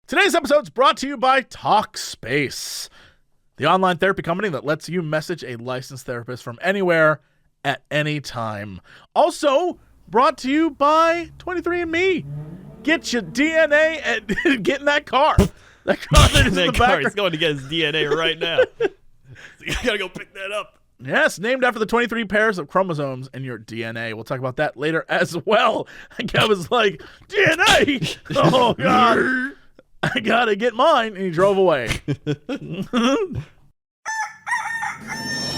Today's episode is brought to you by Talkspace, the online therapy company that lets you message a licensed therapist from anywhere at any time. Also brought to you by 23andMe. Get your DNA and get in that car. That car that is in the background. He's going to get his DNA right now. You gotta go pick that up. Yes, named after the 23 pairs of chromosomes in your DNA. We'll talk about that later as well. I was like, DNA? Oh, God. I gotta get mine. And he drove away.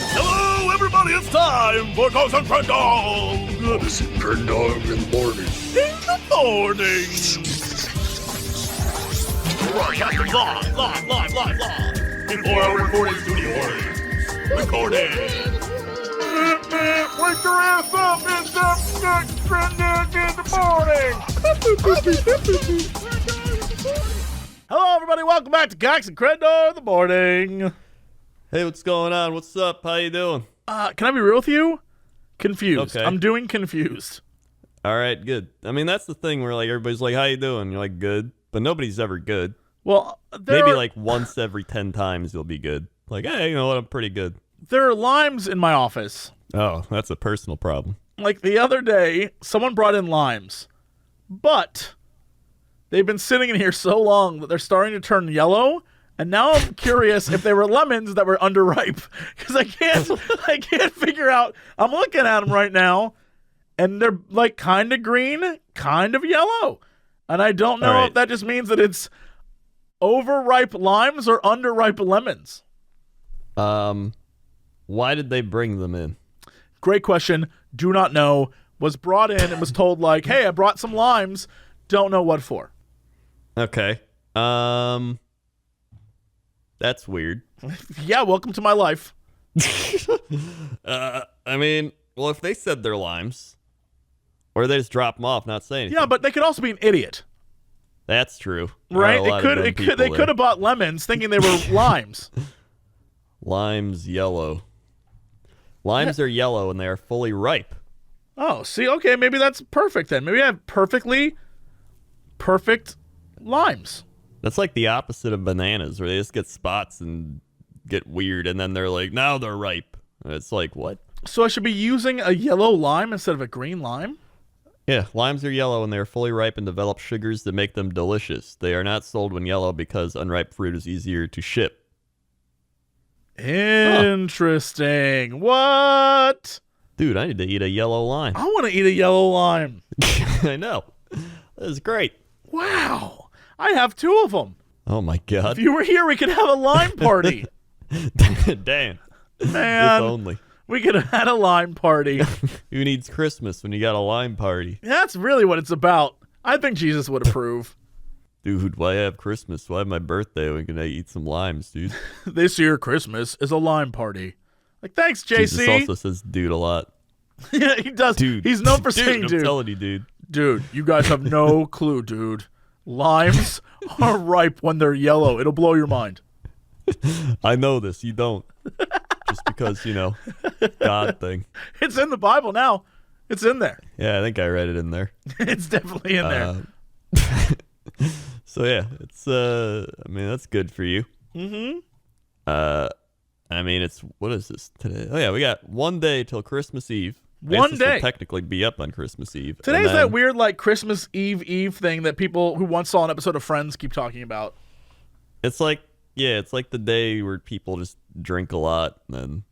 Hello, everybody. It's time for Jesse and Crendor. Jesse and Crendor in the morning. In the morning. Broadcasting live. Before our recording studio audience. Recording. Wake your ass up! It's up next Crendor in the morning. Hello, everybody. Welcome back to Jesse and Crendor in the morning. Hey, what's going on? What's up? How you doing? Can I be real with you? Confused. Okay. I'm doing confused. All right, good. I mean, that's the thing where like everybody's like, "How you doing?" You're like, "Good," but nobody's ever good. Well, Maybe like once every 10 times you'll be good. Like, hey, you know what? I'm pretty good. there are limes in my office. Oh, that's a personal problem. Like the other day, someone brought in limes, but they've been sitting in here so long that they're starting to turn yellow. And now I'm curious if they were lemons that were underripe, because I can't figure out. I'm looking at them right now, and they're like kind of green, kind of yellow, and I don't know if that just means that it's overripe limes or underripe lemons. Why did they bring them in? Great question. Do not know. Was brought in and was told like, "Hey, I brought some limes." Don't know what for. Okay. That's weird. Yeah, welcome to my life. I mean, well, if they said they're limes, or they just drop them off, not saying anything. Yeah, but they could also be an idiot, That's true. right? They could have bought lemons thinking they were limes. Limes yellow. Limes are yellow and they are fully ripe. Oh, see, okay, maybe that's perfect then. Maybe I have perfect limes. That's like the opposite of bananas, where they just get spots and get weird, and then they're like, now they're ripe. And it's like, what? So I should be using a yellow lime instead of a green lime? Yeah, limes are yellow and they are fully ripe and develop sugars that make them delicious. They are not sold when yellow because unripe fruit is easier to ship. Interesting. Huh. What? Dude, I need to eat a yellow lime. I want to eat a yellow lime. I know. That is great. Wow. I have 2 of them. Oh, my God. If you were here, we could have a lime party. Damn. Man, If only. we could have had a lime party. Who needs Christmas when you got a lime party? That's really what it's about. I think Jesus would approve. Dude, why have Christmas? Why have my birthday? We can eat some limes, dude. This year, Christmas is a lime party. Like, thanks, JC. Jesus also says dude a lot. Yeah, he does. Dude. He's known for saying I'm dude. telling you, dude. Dude, you guys have no clue, dude. Limes are ripe when they're yellow. It'll blow your mind. I know this. You don't. Just because, God thing. It's in the Bible now. It's in there. Yeah, I think I read it in there. It's definitely in there. So, yeah, it's, I mean, that's good for you. Mm-hmm. I mean, what is this today? Oh, yeah, we got one day till Christmas Eve. One day. Will technically be up on Christmas Eve. Today's that weird, like, Christmas Eve thing that people who once saw an episode of Friends keep talking about. It's like, yeah, it's like the day where people just drink a lot, and then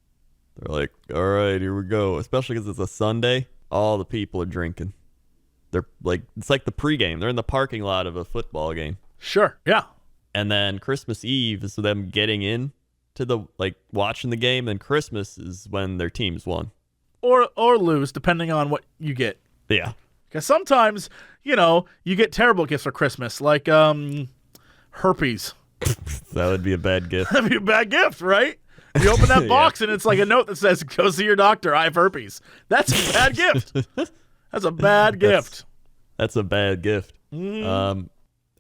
they're like, all right, here we go. Especially because it's a Sunday, all the people are drinking. They're like, it's like the pregame. They're in the parking lot of a football game. Sure, yeah. And then Christmas Eve is them getting in to the, like, watching the game, and Christmas is when their teams won. Or lose, depending on what you get. Yeah. Because sometimes, you get terrible gifts for Christmas, like herpes. That would be a bad gift. That'd be a bad gift, right? You open that box and it's like a note that says, "Go see your doctor. I have herpes." That's a bad gift. That's a bad gift. That's a bad gift. Mm.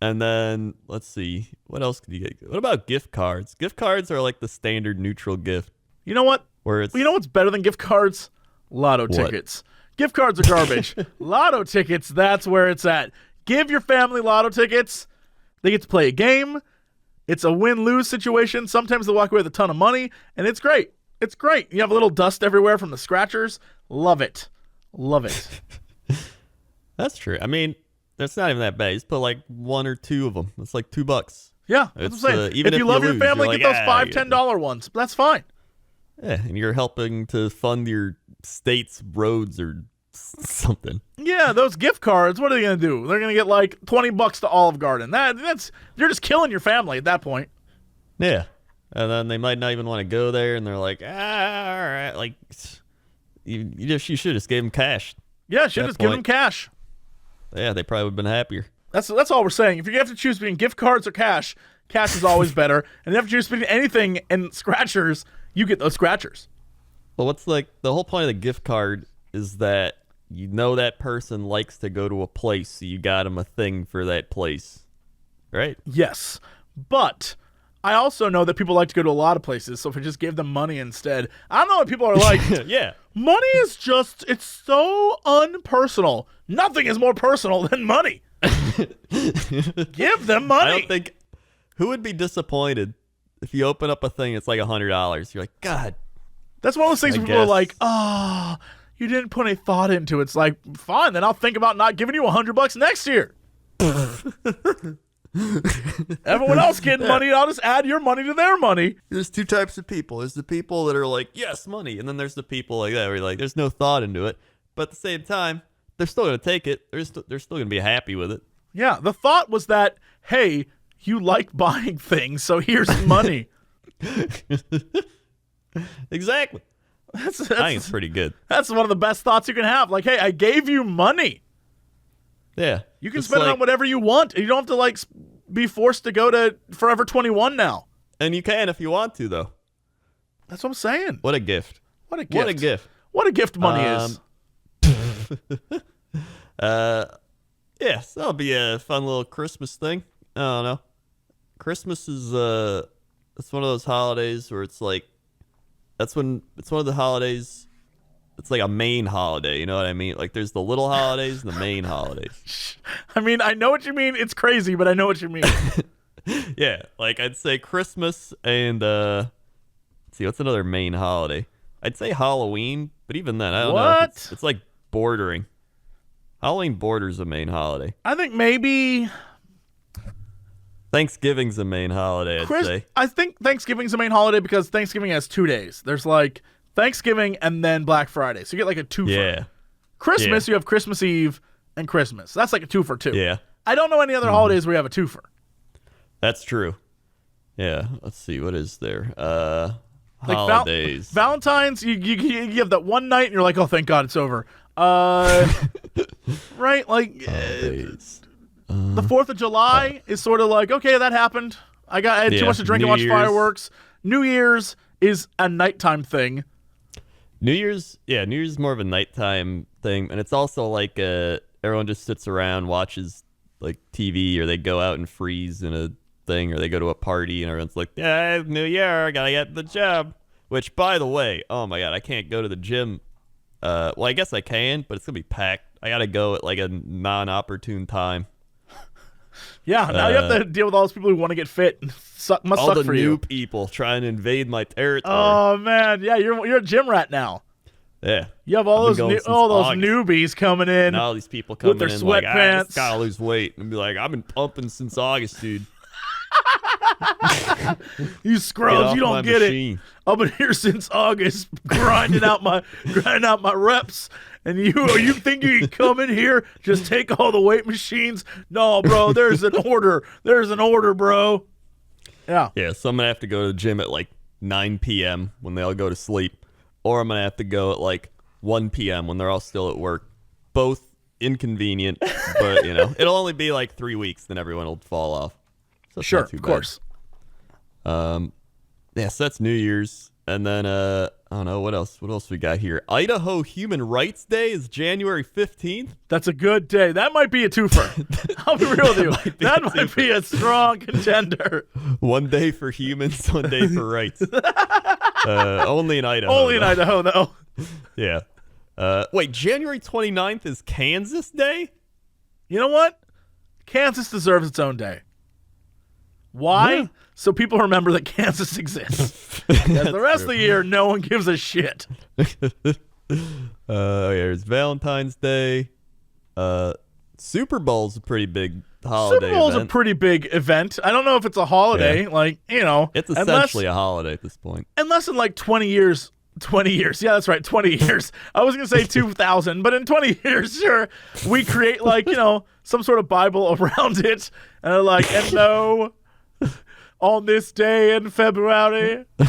And then let's see, what else could you get? What about gift cards? Gift cards are like the standard neutral gift. You know what? Where it's, you know what's better than gift cards? Lotto tickets. Gift cards are garbage. Lotto tickets, that's where it's at. Give your family lotto tickets. They get to play a game. It's a win-lose situation. Sometimes they walk away with a ton of money, and it's great. It's great. You have a little dust everywhere from the scratchers. Love it. Love it. That's true. I mean, that's not even that bad. You just put like one or two of them. It's like $2. Yeah, that's what I'm saying. Even if you love your lose, family, you're get like, those $5, $10 ones. That's fine. Yeah, and you're helping to fund your state's roads or something. Yeah, those gift cards, what are they going to do? They're going to get like $20 to Olive Garden. That's you're just killing your family at that point. Yeah. And then they might not even want to go there, and they're like, all right. Like, you should just give them cash. Yeah, should just give them cash. Yeah, they probably would have been happier. That's all we're saying. If you have to choose between gift cards or cash is always better. And if you have to choose between anything and scratchers, you get those scratchers. Well, what's like the whole point of the gift card is that you know that person likes to go to a place, so you got them a thing for that place, right? Yes, but I also know that people like to go to a lot of places, so if I just give them money instead, I don't know what people are like. Yeah. Money is just, it's so unpersonal. Nothing is more personal than money. Give them money. I don't think, who would be disappointed if you open up a thing, it's like $100. You're like, God. That's one of those things I where people are guess. like, oh, you didn't put any thought into it. It's like, fine, then I'll think about not giving you $100 next year. Everyone else getting money, I'll just add your money to their money. There's two types of people. There's the people that are like, yes, money. And then there's the people like that where you're like, there's no thought into it. But at the same time, they're still going to take it. They're still going to be happy with it. Yeah, the thought was that, hey, you like buying things, so here's money. Exactly. I think it's pretty good. That's one of the best thoughts you can have. Like, hey, I gave you money. Yeah. You can spend it on whatever you want. You don't have to like be forced to go to Forever 21 now. And you can if you want to, though. That's what I'm saying. What a gift. What a gift. What a gift. What a gift money is. Yeah, so that'll be a fun little Christmas thing. I don't know. Christmas is it's one of those holidays where it's like it's one of the holidays. It's like a main holiday, you know what I mean? Like there's the little holidays and the main holidays. I mean, I know what you mean. It's crazy, but I know what you mean. Yeah, like I'd say Christmas and let's see, what's another main holiday? I'd say Halloween, but even then, I don't know. What? It's like bordering. Halloween borders a main holiday. I think maybe Thanksgiving's a main holiday, I'd say. I think Thanksgiving's the main holiday because Thanksgiving has 2 days. There's like Thanksgiving and then Black Friday. So you get like a twofer. Yeah. Christmas, you have Christmas Eve and Christmas. That's like a 2 for 2. Yeah. I don't know any other holidays where you have a twofer. That's true. Yeah. Let's see. What is there? Like holidays. Valentine's, you have that one night and you're like, oh, thank God it's over. Right? Like, Holidays. the 4th of July is sort of like, okay, that happened. I had too much to drink and watch fireworks. New Year's is a nighttime thing. New Year's is more of a nighttime thing. And it's also like everyone just sits around, watches like TV, or they go out and freeze in a thing, or they go to a party and everyone's like, yeah, New Year, I gotta get the gym. Which, by the way, oh my God, I can't go to the gym. Well, I guess I can, but it's gonna be packed. I gotta go at like a non-opportune time. Yeah, now you have to deal with all those people who want to get fit. Must suck for you. All the new people trying to invade my territory. Oh man, yeah, you're a gym rat now. Yeah, you have all those newbies coming in. And all these people coming with their in like, I just sweatpants. gotta lose weight, and be like, I've been pumping since August, dude. You scrubs, you don't get machine. it. I've been here since August, grinding out my reps. And you think you can come in here, just take all the weight machines? No, bro. There's an order. There's an order, bro. Yeah. Yeah. So I'm gonna have to go to the gym at like 9 p.m. when they all go to sleep, or I'm gonna have to go at like 1 p.m. when they're all still at work. Both inconvenient, but it'll only be like 3 weeks, then everyone will fall off. So sure, of course. Yeah, so that's New Year's. And then, I don't know, what else we got here? Idaho Human Rights Day is January 15th. That's a good day. That might be a twofer. I'll be real with you. That might be a strong contender. 1 day for humans, 1 day for rights. Only in Idaho. Only in Idaho, though. Yeah. Wait, January 29th is Kansas Day? You know what? Kansas deserves its own day. Why? Yeah. So people remember that Kansas exists. Because the rest of the year, no one gives a shit. There's Valentine's Day. Super Bowl's a pretty big holiday Super Bowl's event. a pretty big event. I don't know if it's a holiday. Yeah. Like, It's essentially a holiday at this point. unless in like 20 years. 20 years. Yeah, that's right. 20 years. I was going to say 2000, but in 20 years, sure, we create like, some sort of Bible around it. And like, and no, on this day in February, two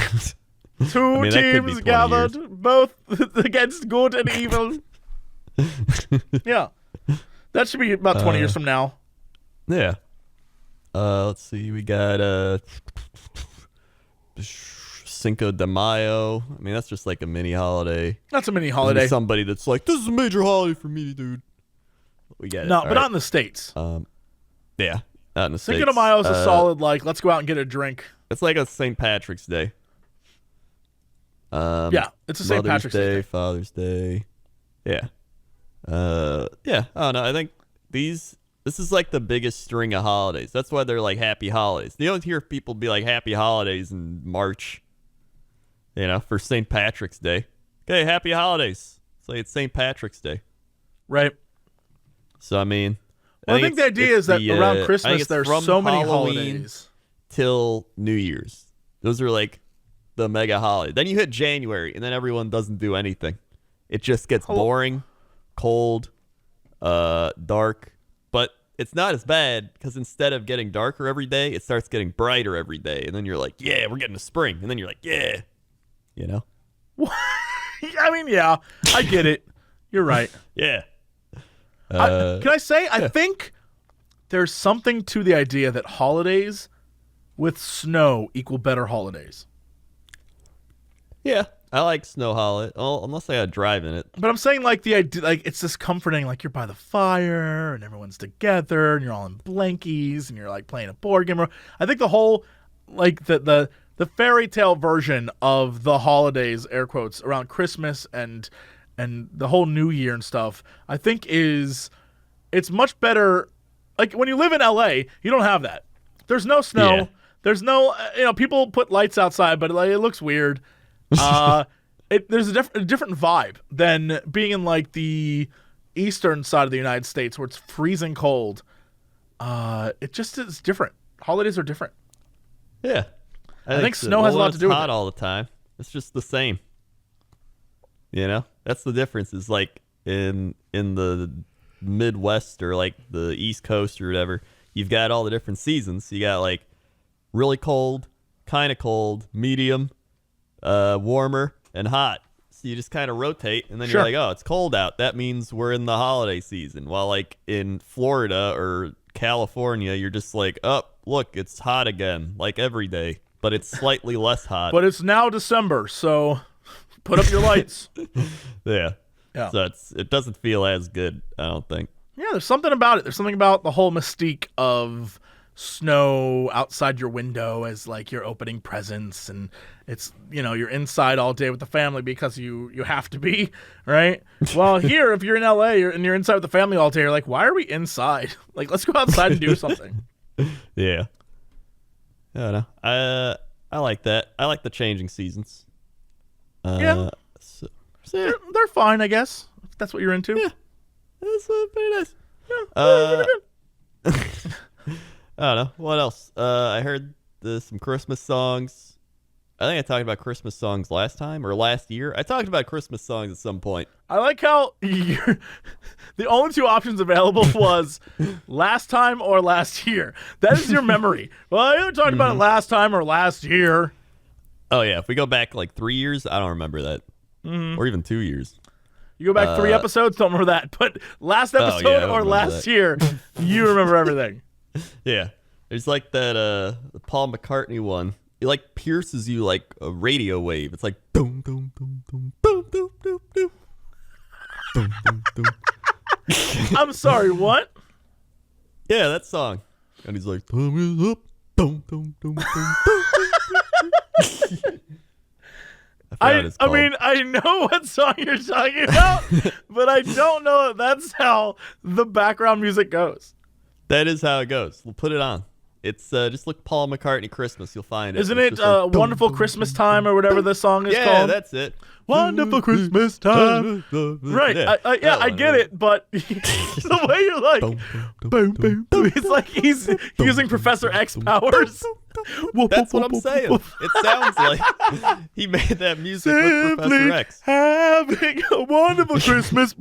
that could be teams 20 gathered, years. both against good and evil. Yeah. That should be about 20 years from now. Yeah. Let's see. We got Cinco de Mayo. I mean, that's just like a mini holiday. That's a mini There's holiday. somebody that's like, this is a major holiday for me, dude. We get it. No, All but right. not in the States. Yeah. Not in the Cinco States. de Mayo is a solid, like, let's go out and get a drink. It's like a St. Patrick's Day. Yeah, it's a St. Mother's Patrick's Day, Day. Father's Day. Yeah. Yeah. I don't know. I think this is like the biggest string of holidays. That's why they're like happy holidays. You don't hear people be like happy holidays in March, for St. Patrick's Day. Okay, happy holidays. It's like it's St. Patrick's Day. Right. So, I mean, Well, I think the idea is that around I think Christmas, it's there's from so many Halloween holidays. till New Year's. Those are like the mega holiday. Then you hit January, and then everyone doesn't do anything. It just gets boring, cold, dark. But it's not as bad because instead of getting darker every day, it starts getting brighter every day. And then you're like, yeah, we're getting to spring. And then you're like, yeah. I mean, yeah, I get it. You're right. Yeah. Can I say, I think there's something to the idea that holidays with snow equal better holidays. Yeah. I like snow holiday. Oh, unless I got to drive in it. But I'm saying like the idea, like it's this comforting, like you're by the fire and everyone's together and you're all in blankies and you're like playing a board game. I think the whole, like the fairy tale version of the holidays, air quotes, around Christmas and the whole New Year and stuff, I think it's much better. Like when you live in LA, you don't have that. There's no snow. Yeah. There's no, people put lights outside, but like it looks weird. There's a different vibe than being in like the eastern side of the United States where it's freezing cold. It just is different. Holidays are different. Yeah. I think snow has a lot to do with It's hot it. all the time. It's just the same. That's the difference. Is like in the Midwest or like the East Coast or whatever, you've got all the different seasons. You got like really cold, kind of cold, medium, warmer, and hot. So you just kind of rotate, and then Sure. you're like, oh, it's cold out. That means we're in the holiday season. While like in Florida or California, you're just like, oh, look, it's hot again, like every day, but it's slightly less hot. But it's now December, so put up your lights. Yeah. Yeah. So it doesn't feel as good, I don't think. Yeah, there's something about it. There's something about the whole mystique of snow outside your window as like you're opening presents, and it's you're inside all day with the family because you have to be, right? Well, here if you're in LA and you're inside with the family all day, you're like, why are we inside? Like, let's go outside and do something. Yeah. I don't know. I like that. I like the changing seasons. Yeah. So yeah. They're fine, I guess. If that's what you're into. Yeah. That's pretty nice. Yeah, pretty good. I don't know. What else? I heard some Christmas songs. I think I talked about Christmas songs last time or last year. I talked about Christmas songs at some point. I like how the only two options available was last time or last year. That is your memory. Well, I either talked about it last time or last year. Oh, yeah. If we go back like 3 years, I don't remember that. Or even 2 years. You go back 3 episodes, don't remember that. But last episode I don't or remember last that. year, you remember everything. Yeah. There's like that the Paul McCartney one. It like pierces you like a radio wave. It's like boom, boom, boom, boom, boom, boom, boom, boom. Boom, boom, boom. I'm sorry, what? Yeah, that song. And he's like, time is up. Boom, boom, boom, boom, boom. I mean, I know what song you're talking about, but I don't know if that's how the background music goes. that is how it goes. We'll put it on. It's just look Paul McCartney Christmas. You'll find it. Isn't It's it just like, Wonderful Christmas Time or whatever this song is yeah, called? that's it. Wonderful Christmas Time. Right. I get it, but the way you're like, boom, boom, boom. It's like he's using Professor X powers. That's what I'm saying. It sounds like he made that music with Professor Simply X. having a wonderful Christmas.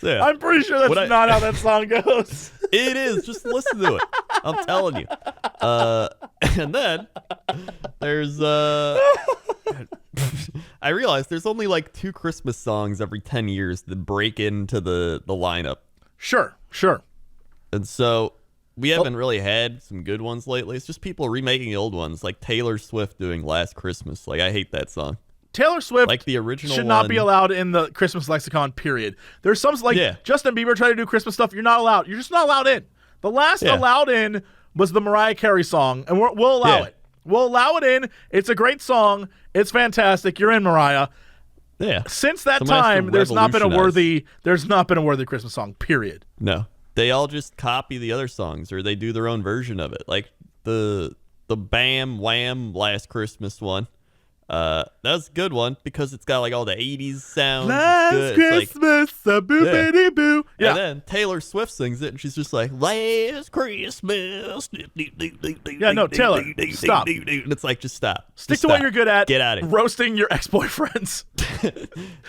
So, yeah. I'm pretty sure that's not how that song goes. It is. Just listen to it. I'm telling you. And then there's I realized there's only like 2 Christmas songs every 10 years that break into the lineup. Sure. And so we haven't really had some good ones lately. It's just people remaking the old ones, like Taylor Swift doing Last Christmas. Like, I hate that song. Taylor Swift like the original should not one. be allowed in the Christmas lexicon, period. There's some, like, Justin Bieber tried to do Christmas stuff. You're not allowed. You're just not allowed in. The last allowed in was the Mariah Carey song, and we'll allow it. We'll allow it in. It's a great song. It's fantastic. You're in, Mariah. Yeah. Since that time, there's not been a worthy Christmas song, period. No. They all just copy the other songs, or they do their own version of it. Like the Bam Wham Last Christmas one. That was a good one because it's got like all the 80s sounds. Last Christmas, a boo boo. Yeah. And then Taylor Swift sings it, and she's just like, Last Christmas. Yeah, no, Taylor, stop. And it's like, just stop. Stick to what you're good at. Get out of here. Roasting your ex-boyfriends.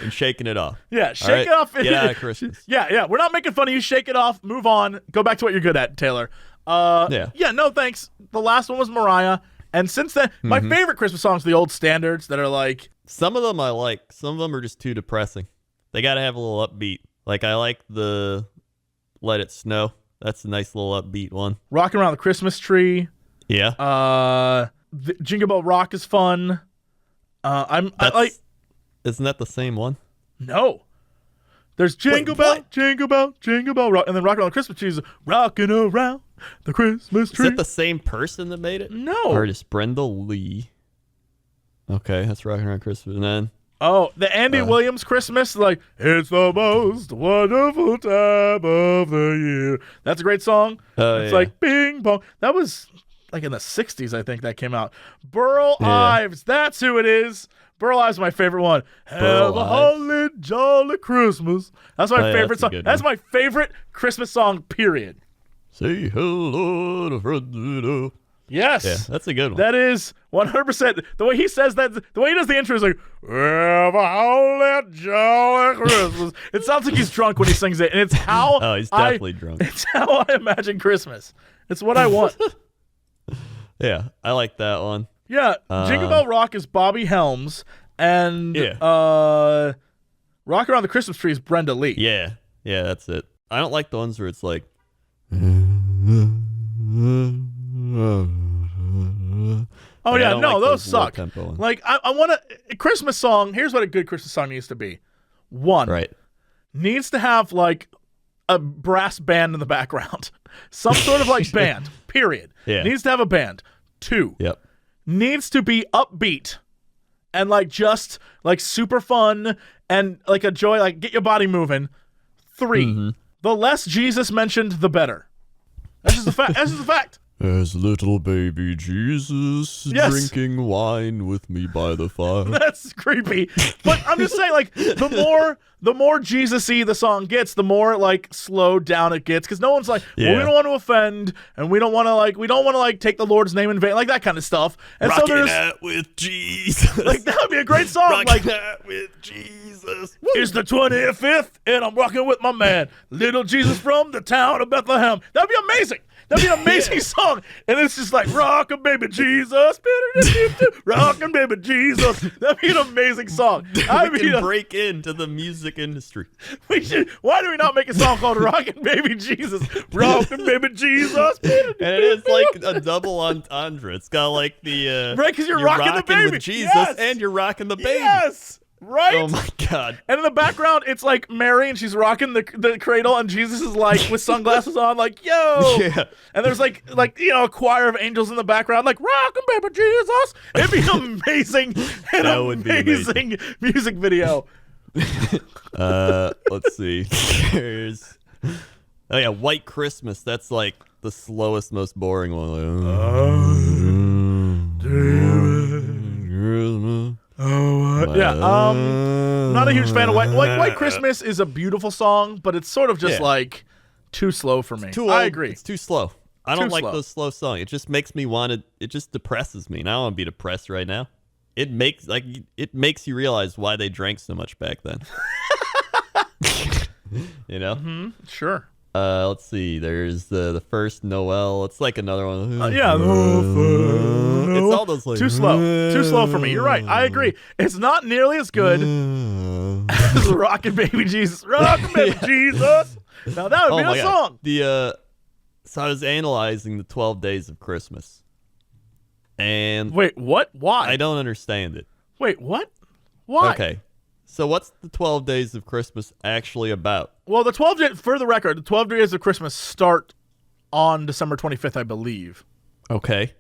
And shaking it off. Yeah, shake it off. Get out of Christmas. Yeah. We're not making fun of you. Shake it off. Move on. Go back to what you're good at, Taylor. Yeah, no thanks. The last one was Mariah. And since then, my favorite Christmas songs are the old standards that are like... Some of them I like. Some of them are just too depressing. They got to have a little upbeat. Like, I like the Let It Snow. That's a nice little upbeat one. Rockin' Around the Christmas Tree. Yeah. Jingle Bell Rock is fun. I like... Isn't that the same one? No. There's Jingle Bell, Jingle Bell, Jingle Bell Rock. And then Rockin' Around the Christmas Tree is Rockin' Around the Christmas Tree. Is that the same person that made it? No. Artist Brenda Lee. Okay, that's Rockin' Around Christmas. And then... Oh, the Andy Williams Christmas, like, it's the most wonderful time of the year. That's a great song. It's like, bing, bong. That was like in the 60s, I think that came out. Burl Ives, that's who it is. Burl Ives is my favorite one. Have a holly jolly Christmas. That's my favorite song. That's my favorite Christmas song, period. Say hello to Fred. Yes. Yeah, that's a good one. That is 100%. The way he says that, the way he does the intro is like, have a holly jolly Christmas. It sounds like he's drunk when he sings it, and it's how he's definitely drunk. It's how I imagine Christmas. It's what I want. Yeah, I like that one. Yeah, Jingle Bell Rock is Bobby Helms, and Rock Around the Christmas Tree is Brenda Lee. Yeah, that's it. I don't like the ones where it's like... Oh, yeah, no, like those suck. ones. Like, I want a Christmas song. Here's what a good Christmas song needs to be. One, needs to have, like, a brass band in the background. Some sort of, like, band, period. Yeah. Needs to have a band. Two, needs to be upbeat and, like, just, like, super fun and, like, a joy, like, get your body moving. Three, the less Jesus mentioned, the better. That's just a fact. That's just a fact. As little baby Jesus drinking wine with me by the fire. That's creepy. But I'm just saying, like, the more Jesus-y the song gets, the more, like, slowed down it gets. Because no one's like, well, we don't want to offend, and we don't want to, like, take the Lord's name in vain, like that kind of stuff. And Rockin' so there's that with Jesus. Like, that would be a great song. Rockin' Like, that with Jesus. Woo. It's the 25th, and I'm rocking with my man, little Jesus from the town of Bethlehem. That'd be amazing. That'd be an amazing song. And it's just like, rockin' baby Jesus. Rockin' baby Jesus. That'd be an amazing song. We can break into the music industry. Why do we not make a song called Rockin' Baby Jesus? Rockin' Baby Jesus. And it is like a double entendre. It's got like the... right, because you're rocking the baby. With Jesus and you're rocking the baby. Yes. Right? Oh my God. And in the background, it's like Mary and she's rocking the cradle and Jesus is like with sunglasses on, like, yo. Yeah. And there's like, you know, a choir of angels in the background, like, rockin' baby Jesus. It'd be amazing. Would be amazing music video. Let's see. There's Oh yeah, White Christmas. That's like the slowest, most boring one. Not a huge fan of White Christmas is a beautiful song, but it's sort of just like too slow for me. Too old. I agree. It's too slow. I don't like slow. those slow songs. It just makes me want to. It just depresses me. And I don't want to be depressed right now. It makes you realize why they drank so much back then. You know? Mm-hmm. Sure. Let's see. There's the first Noel. It's like another one. Yeah. It's all those like Too slow for me. You're right. I agree. It's not nearly as good as Rockin' Baby Jesus. Rockin' Baby Jesus. Now that would be a song. So I was analyzing the 12 days of Christmas. And wait, what? Why? I don't understand it. Wait, what? Why? Okay. So what's the 12 days of Christmas actually about? Well, for the record, the 12 days of Christmas start on December 25th, I believe. Okay.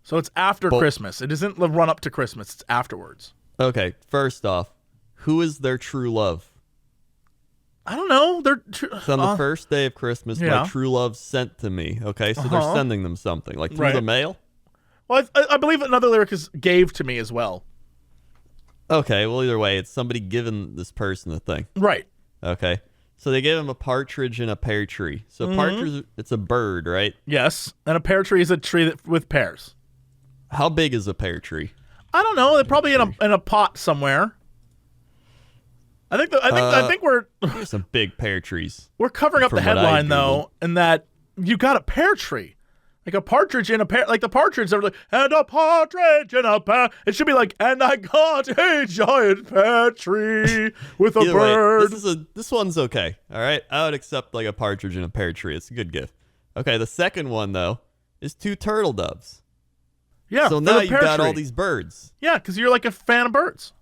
So it's after Christmas. It isn't the run up to Christmas. It's afterwards. Okay. First off, who is their true love? I don't know. So on the first day of Christmas, my true love sent to me. Okay, so they're sending them something, like through the mail? Well, I believe another lyric is gave to me as well. Okay, well, either way, it's somebody giving this person a thing. Right. Okay. So they gave him a partridge in a pear tree. So partridge, it's a bird, right? Yes. And a pear tree is a tree with pears. How big is a pear tree? I don't know. They're probably in a pot somewhere. I think we're There's some big pear trees. We're covering up the headline though, in that you got a pear tree. Like a partridge in a pear, like the partridge, they're like, and a partridge in a pear. It should be like, and I got a giant pear tree with a bird. This one's okay. All right, I would accept like a partridge in a pear tree. It's a good gift. Okay, the second one though is 2 turtle doves. Yeah. So now you've got all these birds. Yeah, because you're like a fan of birds.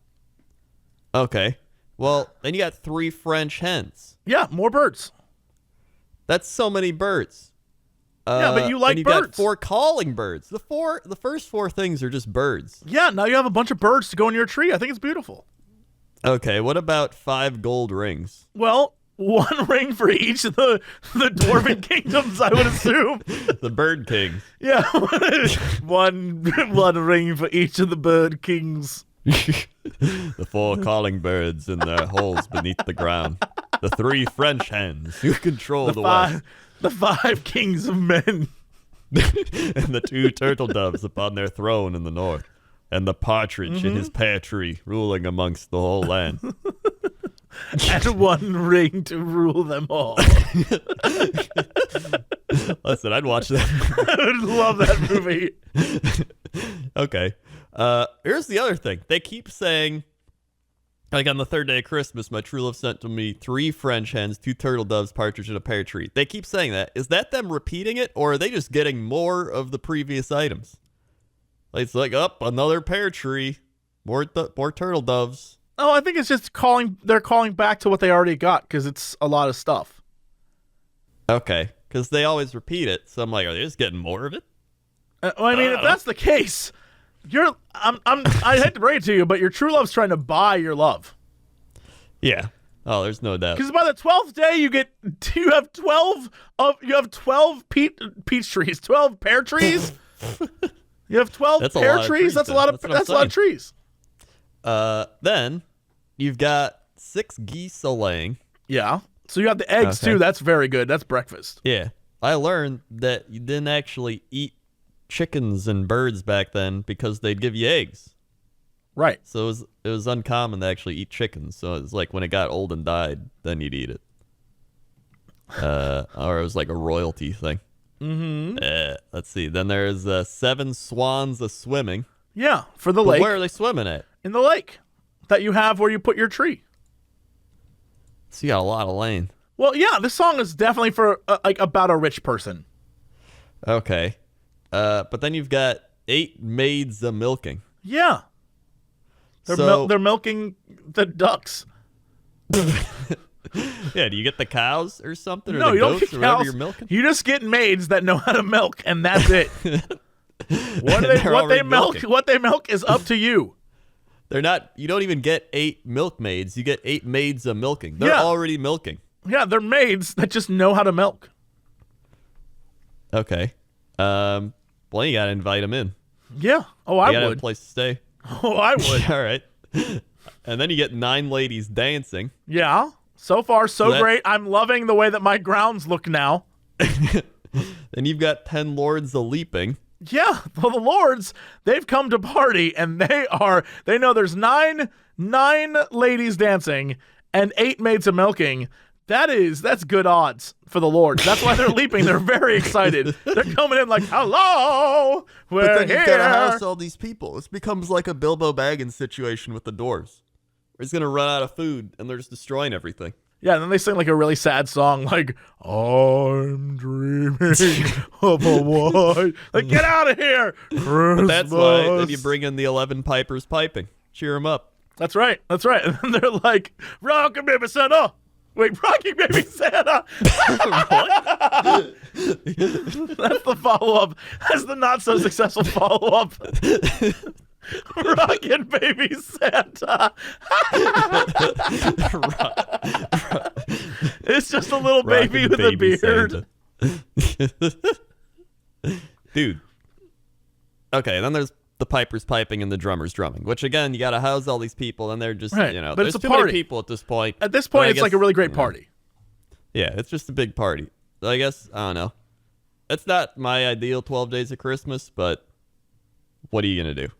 Okay. Well, then you got 3 French hens. Yeah, more birds. That's so many birds. Yeah, but you like and you birds. Got 4 calling birds. The first 4 things are just birds. Yeah, now you have a bunch of birds to go in your tree. I think it's beautiful. Okay, what about 5 gold rings? Well, 1 ring for each of the dwarven kingdoms, I would assume. The bird kings. Yeah, one ring for each of the bird kings. The 4 calling birds in their holes beneath the ground. The 3 French hens who control the west. The 5 kings of men. And the 2 turtle doves upon their throne in the north. And the partridge in his pear tree ruling amongst the whole land. And 1 ring to rule them all. Listen, I'd watch that. I would love that movie. Okay. Here's the other thing. They keep saying, like on the 3rd day of Christmas, my true love sent to me 3 French hens, 2 turtle doves, partridge in a pear tree. They keep saying that. Is that them repeating it, or are they just getting more of the previous items? Like, it's like, another pear tree, more turtle doves. Oh, I think it's just they're calling back to what they already got, because it's a lot of stuff. Okay, because they always repeat it, so I'm like, are they just getting more of it? I mean, if that's the case, I hate to break it to you, but your true love's trying to buy your love. Yeah. Oh, there's no doubt. Because by the 12th day, you have 12 peach trees, 12 pear trees. You have 12 pear trees. That's a lot of trees. Then you've got 6 geese a laying. Yeah. So you have the eggs too. That's very good. That's breakfast. Yeah. I learned that you didn't actually eat chickens and birds back then because they'd give you eggs. Right. So it was uncommon to actually eat chickens. So it was like when it got old and died, then you'd eat it. Or it was like a royalty thing. Mm-hmm. Let's see. Then there's 7 swans a swimming. Yeah, for the lake. Where are they swimming at? In the lake that you have where you put your tree. So you got a lot of lane. Well, yeah, this song is definitely for about a rich person. Okay. But then you've got 8 maids a milking. Yeah. They're milking the ducks. Yeah, do you get the cows or something? Or no, the you don't goats get or whatever cows. You're milking? You just get maids that know how to milk, and that's it. What they milk is up to you. They're not. You don't even get 8 milkmaids. You get 8 maids a milking. They're already milking. Yeah, they're maids that just know how to milk. Okay. Well, you gotta invite them in. Yeah. Oh, You I gotta have a would. place to stay. Oh, I would. All right. And then you get 9 ladies dancing. Yeah. So far, so That- great. I'm loving the way that my grounds look now. Then you've got 10 lords a leaping. Yeah, well, the lords, they've come to party, and they know there's nine ladies dancing and 8 maids a milking. That's good odds for the lords. That's why they're leaping. They're very excited. They're coming in like, hello, we're But then here. you've got to house all these people. This becomes like a Bilbo Baggins situation with the dwarves. Where he's going to run out of food, and they're just destroying everything. Yeah, and then they sing like a really sad song, like, I'm dreaming of a white. Like, get out of here, Christmas. But that's why then you bring in the 11 pipers piping. Cheer them up. That's right. And then they're like, Rockin' Baby Santa. Wait, Rockin' Baby Santa. That's the follow-up. That's the not-so-successful follow-up. Rockin' Baby Santa. It's just a little baby with a beard. Dude. Okay, then there's the pipers piping and the drummers drumming, which again, you got to house all these people, and they're just, Right, you know, but there's it's a too many party. people at this point. At this But point, I it's like guess, a really great you know, party. Yeah, it's just a big party. I guess, I don't know. It's not my ideal 12 Days of Christmas, but what are you going to do?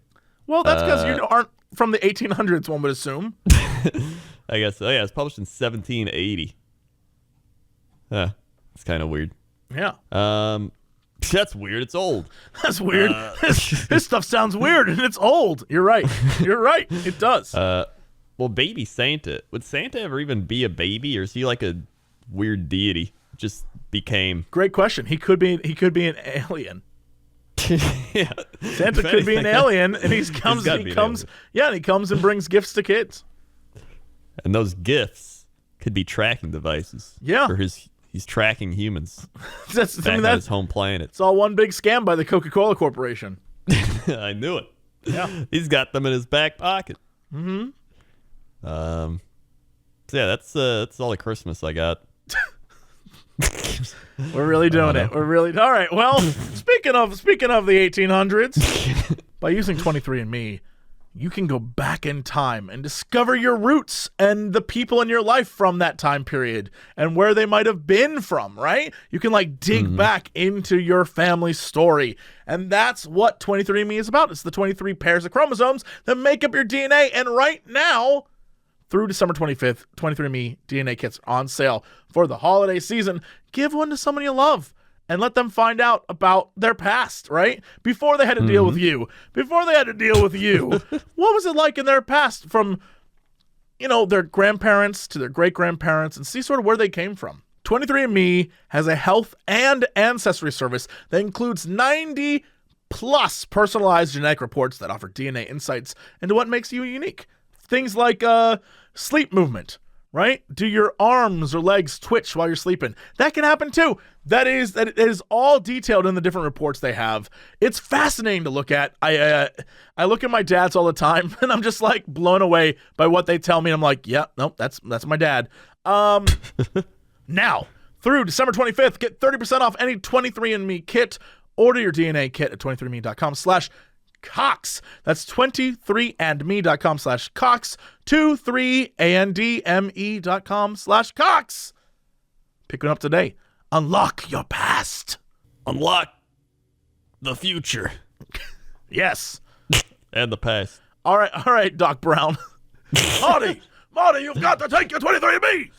Well, that's because you aren't from the 1800s, one would assume. I guess, oh yeah, it's published in 1780. It's kind of weird. Yeah. That's weird. It's old. That's weird. This stuff sounds weird, and it's old. You're right. You're right. It does. Well, baby Santa. Would Santa ever even be a baby, or is he like a weird deity? Just became. Great question. He could be an alien. Yeah. Santa could be an alien, and he comes and brings gifts to kids. And those gifts could be tracking devices. Yeah. He's tracking humans That's back on his home planet. It's all one big scam by the Coca-Cola Corporation. I knew it. Yeah. He's got them in his back pocket. Mm-hmm. So yeah, that's all the Christmas I got. We're really doing it. We're really all right. Well, speaking of the 1800s, by using 23andMe, you can go back in time and discover your roots and the people in your life from that time period and where they might have been from, right? You can like dig back into your family story. And that's what 23andMe is about. It's the 23 pairs of chromosomes that make up your DNA. And right now, through December 25th, 23andMe DNA kits are on sale for the holiday season. Give one to someone you love and let them find out about their past, right? Before they had to deal with you. Before they had to deal with you. What was it like in their past from, their grandparents to their great-grandparents, and see sort of where they came from. 23andMe has a health and ancestry service that includes 90 plus personalized genetic reports that offer DNA insights into what makes you unique. Things like sleep movement, right? Do your arms or legs twitch while you're sleeping? That can happen too. That is all detailed in the different reports they have. It's fascinating to look at. I look at my dad's all the time, and I'm just like blown away by what they tell me. I'm like, yeah, nope, that's my dad. Now, through December 25th, get 30% off any 23andMe kit. Order your DNA kit at 23andme.com/Cox. That's 23andme.com/Cox. 23andme.com/Cox. Pick one up today. Unlock your past. Unlock the future Yes. and the past. All right, Doc Brown. Marty, you've got to take your 23andMe.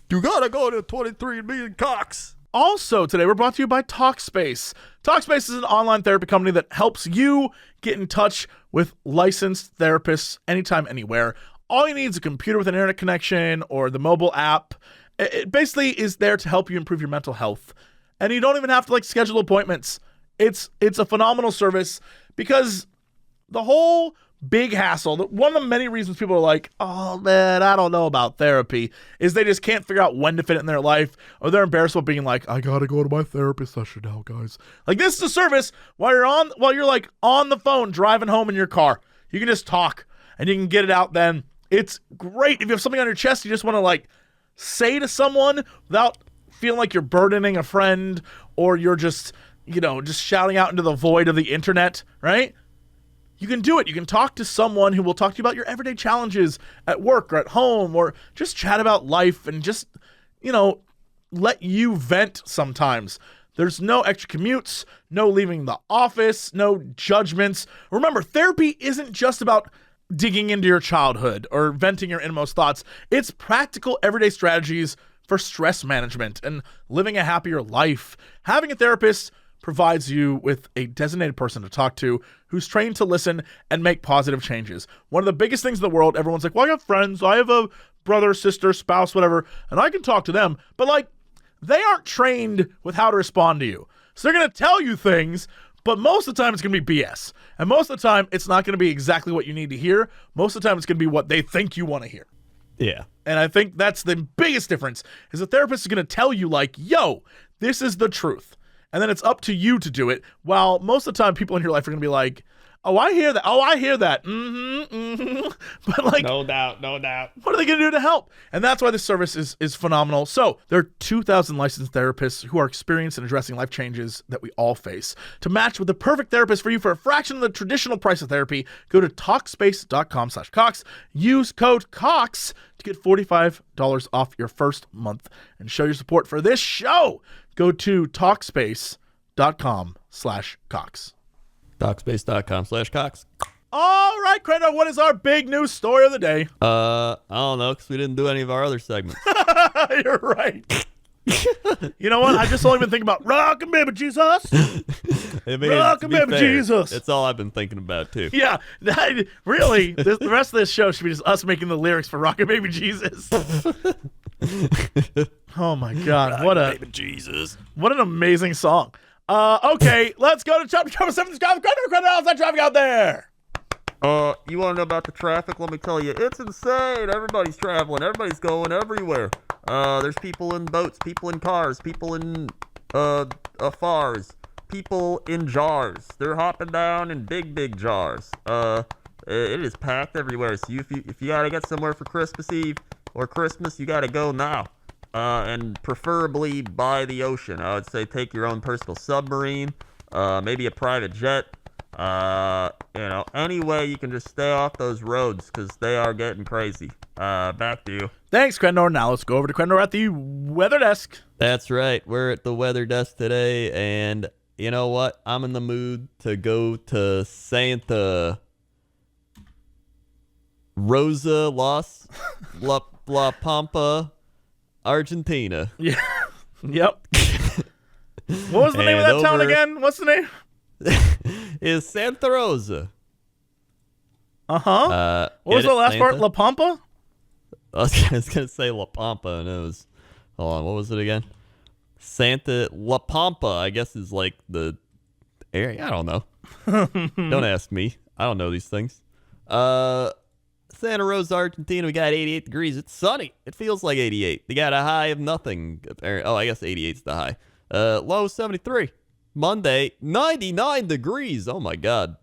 You gotta go to 23andMe and Cox. Also, today we're brought to you by Talkspace. Talkspace is an online therapy company that helps you get in touch with licensed therapists anytime, anywhere. All you need is a computer with an internet connection or the mobile app. It basically is there to help you improve your mental health. And you don't even have to schedule appointments. It's a phenomenal service because the whole big hassle, one of the many reasons people are like, oh man, I don't know about therapy, is they just can't figure out when to fit it in their life, or they're embarrassed about being like, I gotta go to my therapist session now, guys. This is a service while you're on the phone driving home in your car. You can just talk and you can get it out then. It's great. If you have something on your chest, you just want to say to someone without feeling like you're burdening a friend or you're just shouting out into the void of the internet, right? You can do it. You can talk to someone who will talk to you about your everyday challenges at work or at home, or just chat about life and just, let you vent sometimes. There's no extra commutes, no leaving the office, no judgments. Remember, therapy isn't just about digging into your childhood or venting your innermost thoughts. It's practical everyday strategies for stress management and living a happier life. Having a therapist provides you with a designated person to talk to who's trained to listen and make positive changes. One of the biggest things in the world, everyone's like, well, I have friends, I have a brother, sister, spouse, whatever, and I can talk to them. But they aren't trained with how to respond to you. So they're going to tell you things, but most of the time it's going to be BS. And most of the time it's not going to be exactly what you need to hear. Most of the time it's going to be what they think you want to hear. Yeah. And I think that's the biggest difference, is a therapist is going to tell you yo, this is the truth. And then it's up to you to do it, while most of the time people in your life are going to be like, oh, I hear that. Oh, I hear that. But no doubt. what are they going to do to help? And that's why this service is phenomenal. So there are 2,000 licensed therapists who are experienced in addressing life changes that we all face. To match with the perfect therapist for you for a fraction of the traditional price of therapy, go to Talkspace.com/Cox. Use code COX to get $45 off your first month and show your support for this show. Go to Talkspace.com/Cox. Talkspace.com/Cox. All right, Crendor, what is our big news story of the day? I don't know, because we didn't do any of our other segments. You're right. You know what? I've just only been thinking about Rockin' Baby Jesus. Rockin' Baby Jesus. It's all I've been thinking about, too. Yeah, really, the rest of this show should be just us making the lyrics for Rockin' Baby Jesus. Oh, my God. Baby Jesus. What an amazing song. Okay, let's go to chapter 7. Crendor, how's that traffic out there? You want to know about the traffic? Let me tell you, it's insane. Everybody's traveling. Everybody's going everywhere. There's people in boats, people in cars, people in afars, people in jars. They're hopping down in big jars. It is packed everywhere. So if you gotta get somewhere for Christmas Eve or Christmas, you gotta go now. And preferably by the ocean. I would say take your own personal submarine, maybe a private jet. Any way you can just stay off those roads, because they are getting crazy. Back to you. Thanks, Crendor. Now let's go over to Crendor at the weather desk. That's right. We're at the weather desk today, and you know what? I'm in the mood to go to Santa Rosa La Pampa, Argentina. Yeah. Yep. What was the name of that town again? What's the name? Is Santa Rosa. Uh-huh. What was the last part? La Pampa? I was gonna say La Pampa, and it was. Hold on, what was it again? Santa La Pampa, I guess, is like the area. I don't know. Don't ask me. I don't know these things. Santa Rosa, Argentina. We got 88 degrees. It's sunny. It feels like 88. They got a high of nothing. Oh, I guess 88's the high. Low 73. Monday, 99 degrees. Oh my God.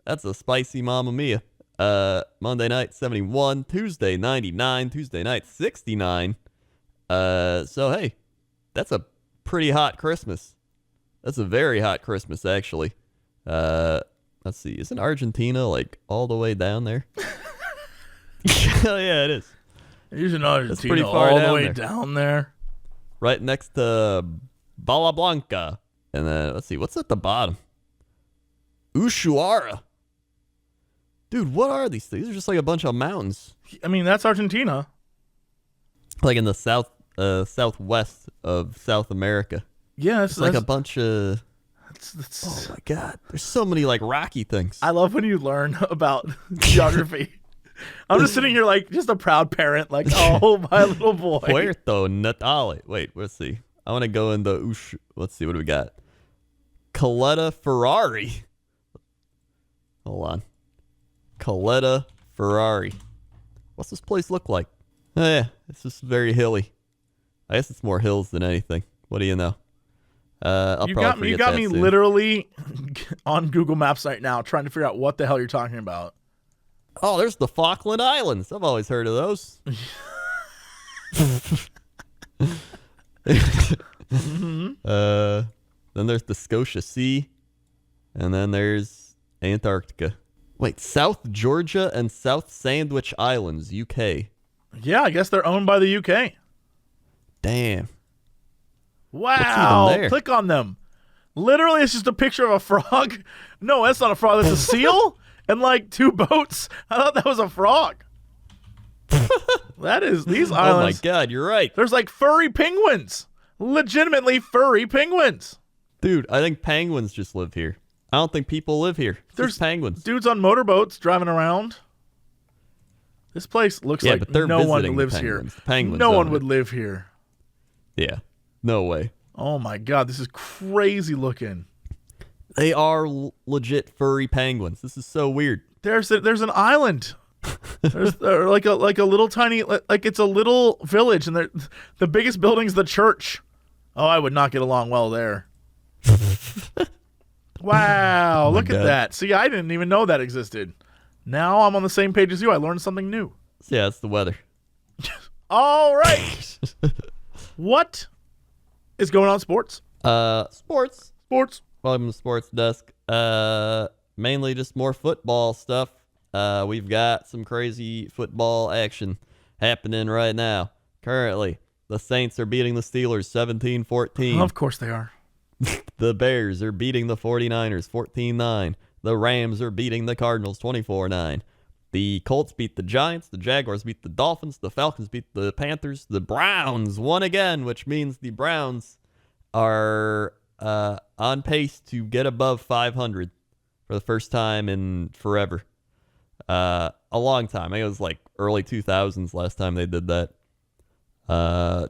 That's a spicy mamma mia. Monday night, 71. Tuesday, 99. Tuesday night, 69. So hey, that's a pretty hot Christmas. That's a very hot Christmas, actually. Let's see. Isn't Argentina like all the way down there? Yeah, it is. Isn't Argentina pretty far all the down way there. down there? Right next to Bala Blanca. And then, let's see, what's at the bottom? Ushuaia. Dude, what are these things? These are just like a bunch of mountains. I mean, that's Argentina. Like in the southwest of South America. Yeah, It's like a bunch of... That's, Oh my God. There's so many like rocky things. I love when you learn about geography. I'm just sitting here like just a proud parent, like, oh, my little boy. Puerto Natale. Wait, let's see. I want to go into let's see, what do we got? Caleta Ferrari. Hold on. Caleta Ferrari. What's this place look like? Oh, yeah, it's just very hilly. I guess it's more hills than anything. What do you know? You got me literally on Google Maps right now trying to figure out what the hell you're talking about. Oh, there's the Falkland Islands. I've always heard of those. Then there's the Scotia Sea, and then there's Antarctica. Wait, South Georgia and South Sandwich Islands, UK. Yeah, I guess they're owned by the UK. Damn. Wow. even there? Click on them. Literally, it's just a picture of a frog. No, that's not a frog. That's a seal and like 2 boats. I thought that was a frog. That is these islands. Oh my God, you're right. There's like furry penguins. Legitimately furry penguins. Dude, I think penguins just live here. I don't think people live here. There's penguins. Dudes on motorboats driving around. This place looks like but they're no one visiting lives the here. penguins. The penguins No one own would it. live here. Yeah, no way. Oh my God, this is crazy looking. They are legit furry penguins. This is so weird. There's an island. There's like a little tiny, like it's a little village, and the biggest building's the church. Oh, I would not get along well there. Wow, look at God. that. See, I didn't even know that existed. Now I'm on the same page as you. I learned something new. So yeah, it's the weather. All right. What is going on, sports? Sports. Sports. Welcome to Sports Desk. Mainly just more football stuff. We've got some crazy football action happening right now. Currently, the Saints are beating the Steelers 17-14. Of course they are. The Bears are beating the 49ers 14-9. The Rams are beating the Cardinals 24-9. The Colts beat the Giants. The Jaguars beat the Dolphins. The Falcons beat the Panthers. The Browns won again, which means the Browns are on pace to get above 500 for the first time in forever. A long time. I think it was like early 2000s last time they did that.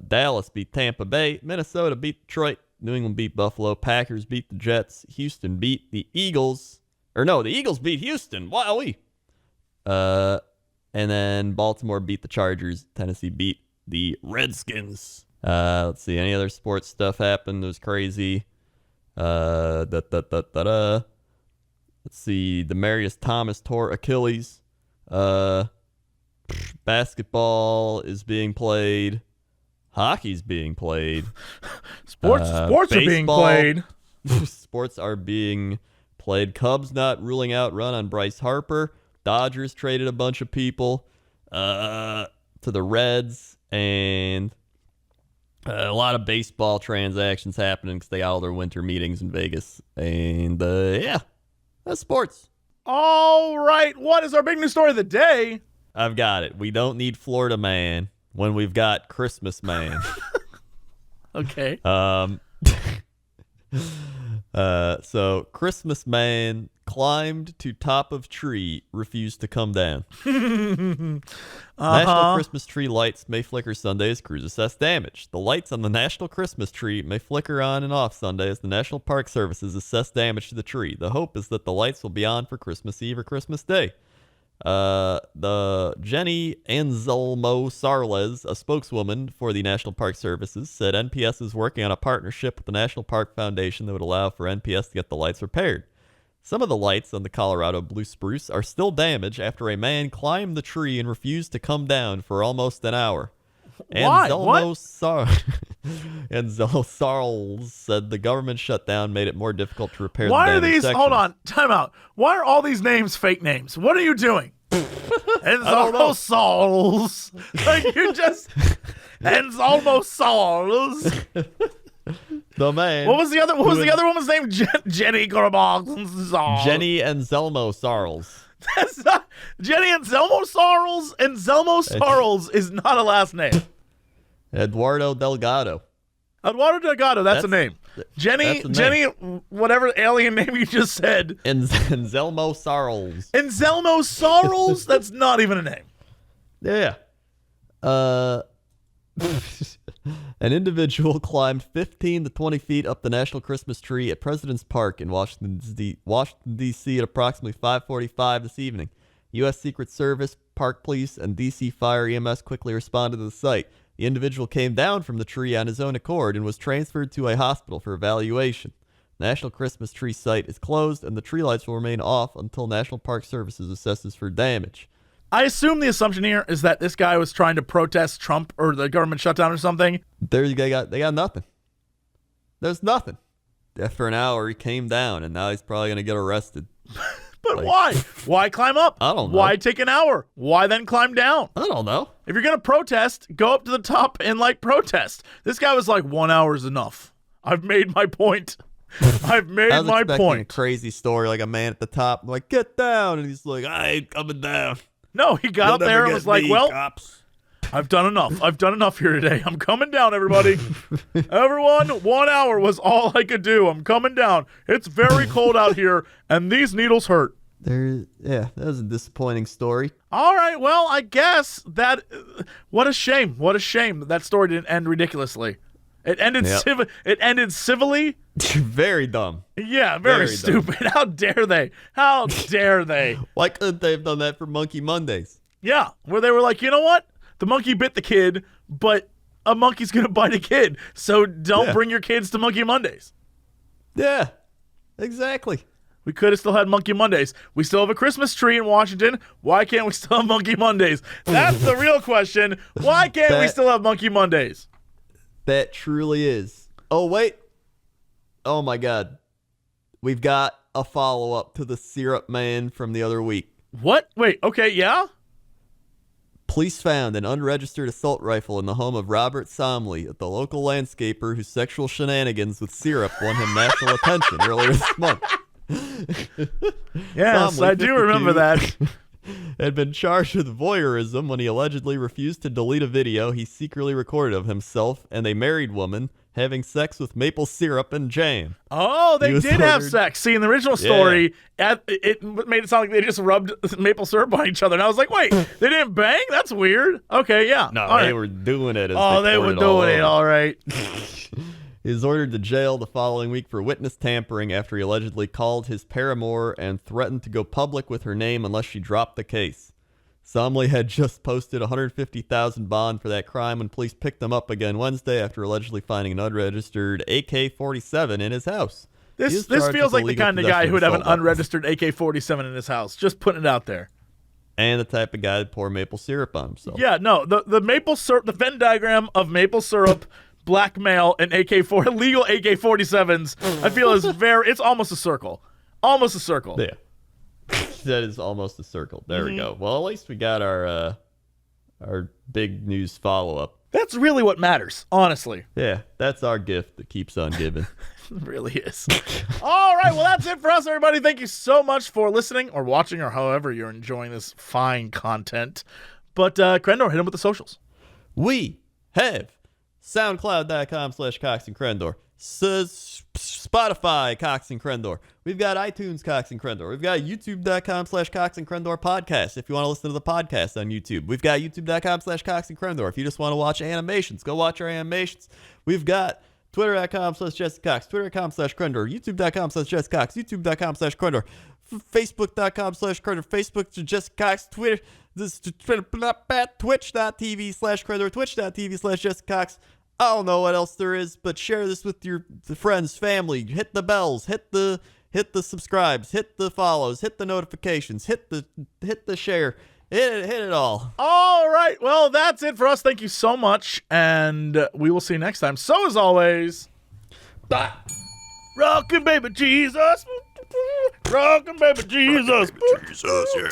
Dallas beat Tampa Bay. Minnesota beat Detroit. New England beat Buffalo. Packers beat the Jets. Houston beat the Eagles. Or no, the Eagles beat Houston. Wowee. And then Baltimore beat the Chargers. Tennessee beat the Redskins. Let's see. Any other sports stuff happened? It was crazy. Let's see. Demarius Thomas tore Achilles. Basketball is being played. Hockey's being played. Sports are being baseball. played. Sports are being played. Cubs not ruling out run on Bryce Harper. Dodgers traded a bunch of people to the Reds, and a lot of baseball transactions happening because they got all their winter meetings in Vegas. And yeah, that's sports. All right. What is our big news story of the day? I've got it. We don't need Florida Man when we've got Christmas Man. Okay. So Christmas Man climbed to top of tree, refused to come down. National Christmas tree lights may flicker Sunday as crews assess damage. The lights on the National Christmas tree may flicker on and off Sunday as the National Park Services assess damage to the tree. The hope is that the lights will be on for Christmas Eve or Christmas Day. The Jenny Anselmo Sarles, a spokeswoman for the National Park Services, said NPS is working on a partnership with the National Park Foundation that would allow for NPS to get the lights repaired. Some of the lights on the Colorado blue spruce are still damaged after a man climbed the tree and refused to come down for almost an hour. Why? Anselmo Sarles said the government shutdown made it more difficult to repair Why the are damaged these? sections. Hold on. Time out. Why are all these names fake names? What are you doing? Ensalmo Sauls. Like you just Ensalmo Sauls. The man. What was the other woman's name? Jenny Garbog. Jenny Anselmo Sarles. That's not Jenny Anselmo Sarles. Anselmo Sarles is not a last name. Eduardo Delgado. Eduardo Delgado, that's a name. Jenny, that's a name. whatever alien name you just said. Anselmo Sarles. Anselmo Sarles? That's not even a name. Yeah. An individual climbed 15 to 20 feet up the National Christmas tree at President's Park in Washington, D.C. at approximately 5:45 this evening. U.S. Secret Service, Park Police, and D.C. Fire EMS quickly responded to the site. The individual came down from the tree on his own accord and was transferred to a hospital for evaluation. The National Christmas tree site is closed, and the tree lights will remain off until National Park Services assesses for damage. I assume the assumption here is that this guy was trying to protest Trump or the government shutdown or something. They got nothing. There's nothing. After an hour, he came down, and now he's probably going to get arrested. But why? Why climb up? I don't know. Why take an hour? Why then climb down? I don't know. If you're going to protest, go up to the top and, protest. This guy was like, 1 hour is enough. I've made my point. I've made I was my expecting point. a crazy story, like a man at the top, like, get down. And he's like, I ain't coming down. No, he got up there and was like, well, cops. I've done enough. I've done enough here today. I'm coming down, everybody. Everyone, 1 hour was all I could do. I'm coming down. It's very cold out here, and these needles hurt. That was a disappointing story. All right, well, I guess that... what a shame. What a shame that story didn't end ridiculously. It ended It ended civilly. Very dumb. Yeah, very stupid. Dumb. How dare they? How dare they? Why couldn't they have done that for Monkey Mondays? Yeah, where they were like, you know what? The monkey bit the kid, but a monkey's going to bite a kid. So don't bring your kids to Monkey Mondays. Yeah, exactly. We could have still had Monkey Mondays. We still have a Christmas tree in Washington. Why can't we still have Monkey Mondays? That's the real question. Why can't we still have Monkey Mondays? That truly is. Oh, wait. Oh, my God. We've got a follow-up to the syrup man from the other week. What? Wait, okay, yeah? Police found an unregistered assault rifle in the home of Robert Somley, the local landscaper whose sexual shenanigans with syrup won him national attention earlier this month. Yes, Somley, I do remember that. Had been charged with voyeurism when he allegedly refused to delete a video he secretly recorded of himself and a married woman having sex with maple syrup and jam. Oh, they did have sex. See, in the original story, it made it sound like they just rubbed maple syrup on each other. And I was like, wait, they didn't bang? That's weird. Okay, yeah. No, they were doing it. They were doing it, all right. He was ordered to jail the following week for witness tampering after he allegedly called his paramour and threatened to go public with her name unless she dropped the case. Somley had just posted $150,000 bond for that crime when police picked him up again Wednesday after allegedly finding an unregistered AK-47 in his house. This feels like the kind of guy who would have an unregistered AK-47 in his house. Just putting it out there. And the type of guy that pour maple syrup on himself. Yeah, no, the maple syrup, the Venn diagram of maple syrup, blackmail, and illegal AK-47s, I feel it's almost a circle. Almost a circle. Yeah. That is almost a circle. There we go. Well, at least we got our big news follow-up. That's really what matters, honestly. Yeah, that's our gift that keeps on giving. It really is. All right, well, that's it for us, everybody. Thank you so much for listening or watching or however you're enjoying this fine content. But, Crendor, hit him with the socials. We have SoundCloud.com/Cox and Crendor. Spotify, Cox and Crendor. We've got iTunes, Cox and Crendor. We've got YouTube.com/Cox and Crendor podcast if you want to listen to the podcast on YouTube. We've got YouTube.com/Cox and Crendor. If you just want to watch animations, go watch our animations. We've got Twitter.com/JesseCox, Twitter.com/Crendor, YouTube.com/JesseCox, YouTube.com/Crendor, Facebook.com/Crendor, Facebook to Jesse Cox, Twitter, Twitch.tv/Crendor, Twitch.tv/Jesse Cox. I don't know what else there is, but share this with your friends, family. Hit the bells, hit the subscribes, hit the follows, hit the notifications, hit the share, hit it all. All right, well, that's it for us. Thank you so much, and we will see you next time. So, as always, bye. Rockin' baby Jesus, rockin' baby Jesus, Jesus, yeah.